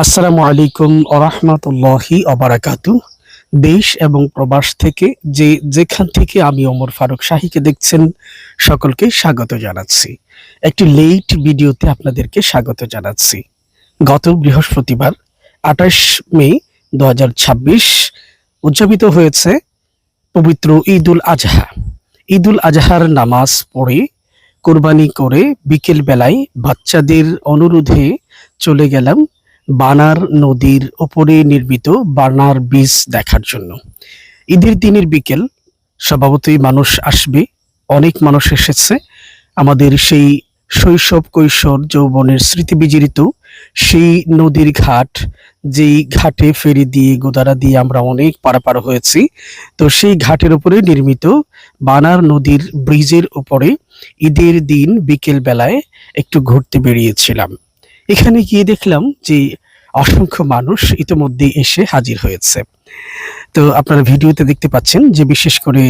আসসালামু আলাইকুম ওরহমতুল্লাহি অবারাকাতু। দেশ এবং প্রবাস থেকে যেখান থেকে আমি ওমর ফারুক শাহীকে দেখছেন, সকলকে স্বাগত জানাচ্ছি। একটি লেট ভিডিওতে আপনাদেরকে স্বাগত জানাচ্ছি। গত বৃহস্পতিবার ২৮ মে ২০২৬ উদযাপিত হয়েছে পবিত্র ঈদুল আজহা। ঈদুল আজহার নামাজ পড়ে কোরবানি করে বিকেল বেলায় বাচ্চাদের অনুরোধে চলে গেলাম বানার নদীর ওপরে নির্মিত বানার বীজ দেখার জন্য। ঈদের দিনের বিকেল, স্বভাবতই মানুষ আসবে, অনেক মানুষ এসেছে। আমাদের সেই শৈশব কৈশোর যৌবনের স্মৃতি বিজড়িত সেই নদীর ঘাট, যেই ঘাটে ফেরি দিয়ে গোদারা দিয়ে আমরা অনেক পারাপার হয়েছি, তো সেই ঘাটের উপরে নির্মিত বানার নদীর ব্রিজের উপরে ঈদের দিন বিকেল বেলায় একটু ঘুরতে বেরিয়েছিলাম। এখানে গিয়ে দেখলাম যে অসংখ্য মানুষ ইতিমধ্যে এসে হাজির হয়েছে। তো আপনারা ভিডিওতে দেখতে পাচ্ছেন যে বিশেষ করে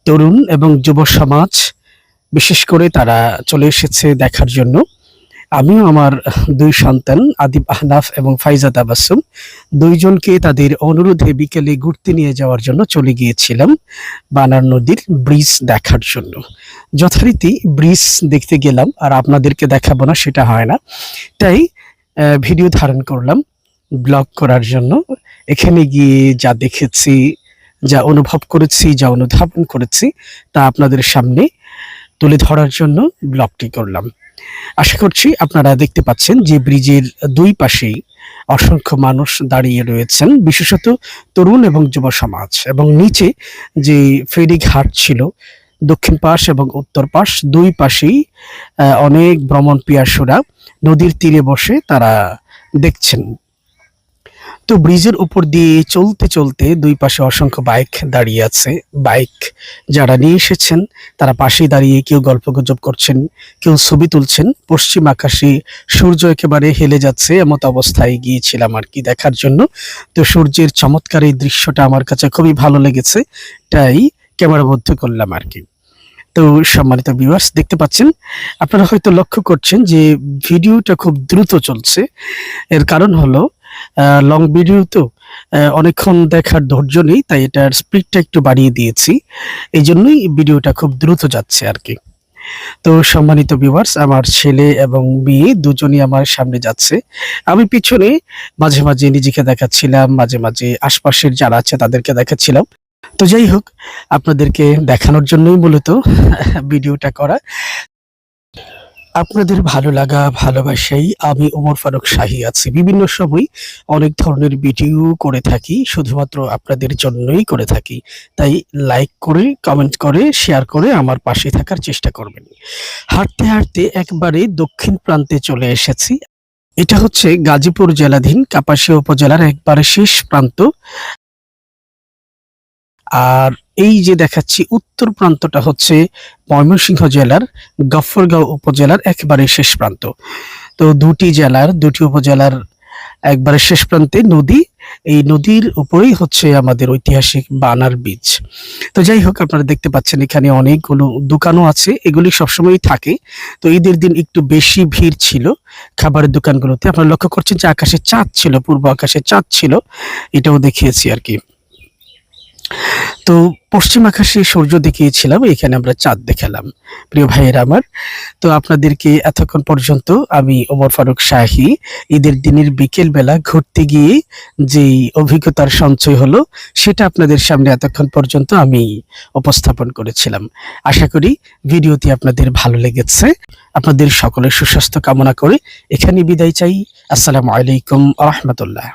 তরুণ এবং যুব সমাজ, বিশেষ করে তারা চলে এসেছে দেখার জন্য। আমিও আমার দুই সন্তান আদিব আহনাফ এবং ফাইজা তাবাসসুম দুইজনকে তাদের অনুরোধে বিকেলে ঘুরতে নিয়ে যাওয়ার জন্য চলে গিয়েছিলাম বানার নদীর ব্রিজ দেখার জন্য। যথারীতি ব্রিজ দেখতে গেলাম, আর আপনাদেরকে দেখাবো না সেটা হয় না, তাই ভিডিও ধারণ করলাম ব্লগ করার জন্য। এখানে গিয়ে যা দেখেছি, যা অনুভব করেছি, যা অনুধাবন করেছি, তা আপনাদের সামনে তুলে ধরার জন্য ব্লগটি করলাম। আশা করছি আপনারা দেখতে পাচ্ছেন যে ব্রিজের দুই পাশেই অসংখ্য মানুষ দাঁড়িয়ে রয়েছেন, বিশেষত তরুণ এবং যুব সমাজ। এবং নিচে যে ফেরি ঘাট ছিল, দক্ষিণ পাশ এবং উত্তর পাশ দুই পাশেই অনেক ভ্রমণ পিয়াসুরা নদীর তীরে বসে তারা দেখছেন। তো ব্রিজের উপর দিয়ে চলতে চলতে দুই পাশে অসংখ্য বাইক দাঁড়িয়ে আছে। বাইক যারা নিয়ে এসেছেন তারা পাশেই দাঁড়িয়ে কেউ গল্পগুজব করছেন, কেউ ছবি তুলছেন। পশ্চিম আকাশে সূর্য একেবারে হেলে যাচ্ছে, এমত অবস্থায় গিয়েছিলাম আর কি দেখার জন্য। তো সূর্যের চমৎকার এই দৃশ্যটা আমার কাছে খুবই ভালো লেগেছে, তাই ক্যামেরাবদ্ধ করলাম আর কি। তো সম্মানিত ভিউয়ার্স, দেখতে পাচ্ছেন, আপনারা হয়তো লক্ষ্য করছেন যে ভিডিওটা খুব দ্রুত চলছে। এর কারণ হলো লং ভিডিও তো অনেকক্ষণ দেখার ধৈর্য নেই, তাই এটার স্পিডটা একটু বাড়িয়ে দিয়েছি। এই জন্যই ভিডিওটা খুব দ্রুত যাচ্ছে আর কি। তো সম্মানিত ভিউয়ার্স, আমার ছেলে এবং মেয়ে দুজনই আমার সামনে যাচ্ছে, আমি পিছনে মাঝে মাঝে নিজেকে দেখাচ্ছিলাম, মাঝে মাঝে আশপাশের যারা আছে তাদেরকে দেখাচ্ছিলাম। তো যাই হোক, আপনাদেরকে দেখানোর জন্যই মূলত ভিডিওটা করা। আপনাদের ভালো লাগা ভালোবাসাই আমি ওমর ফারুক শাহী আছি। বিভিন্ন সময় অনেক ধরনের ভিডিও করে থাকি, শুধুমাত্র আপনাদের জন্যই করে থাকি। তাই লাইক করে, কমেন্ট করে, শেয়ার করে আমার পাশে থাকার চেষ্টা করবেন। হাঁটতে হাঁটতে একবারে দক্ষিণ প্রান্তে চলে এসেছি। এটা হচ্ছে গাজীপুর জেলাধীন কাপাসিয়া উপজেলার একবারে শেষ প্রান্ত। আর এই যে দেখাচ্ছি উত্তর প্রান্তটা হচ্ছে ময়মনসিংহ জেলার গফরগাঁও উপজেলার একেবারে শেষ প্রান্ত। তো দুটি জেলার, দুটি উপজেলার একবারে শেষ প্রান্তে নদী। এই নদীর উপরেই হচ্ছে আমাদের ঐতিহাসিক বানার বীজ। তো যাই হোক, আপনারা দেখতে পাচ্ছেন এখানে অনেকগুলো দোকানও আছে, এগুলি সবসময়ই থাকে। তো ঈদের দিন একটু বেশি ভিড় ছিল খাবারের দোকানগুলোতে। আপনারা লক্ষ্য করছেন যে আকাশে চাঁদ ছিল, পূর্ব আকাশে চাঁদ ছিল, এটাও দেখিয়েছি আর কি। তো পশ্চিম আকাশে সূর্য দেখিয়েছিলাম, এখানে আমরা চাঁদ দেখালাম প্রিয় ভাইয়েরা আমার। তো আপনাদেরকে এতক্ষণ পর্যন্ত আমি ওমর ফারুক শাহী ঈদের দিনের বিকেল বেলা ঘুরতে গিয়ে যেই অভিজ্ঞতার সঞ্চয় হলো, সেটা আপনাদের সামনে এতক্ষণ পর্যন্ত আমি উপস্থাপন করেছিলাম। আশা করি ভিডিওটি আপনাদের ভালো লেগেছে। আপনাদের সকলের সুস্বাস্থ্য কামনা করে এখানে বিদায় চাই। আসসালামু আলাইকুম ওয়া রাহমাতুল্লাহ।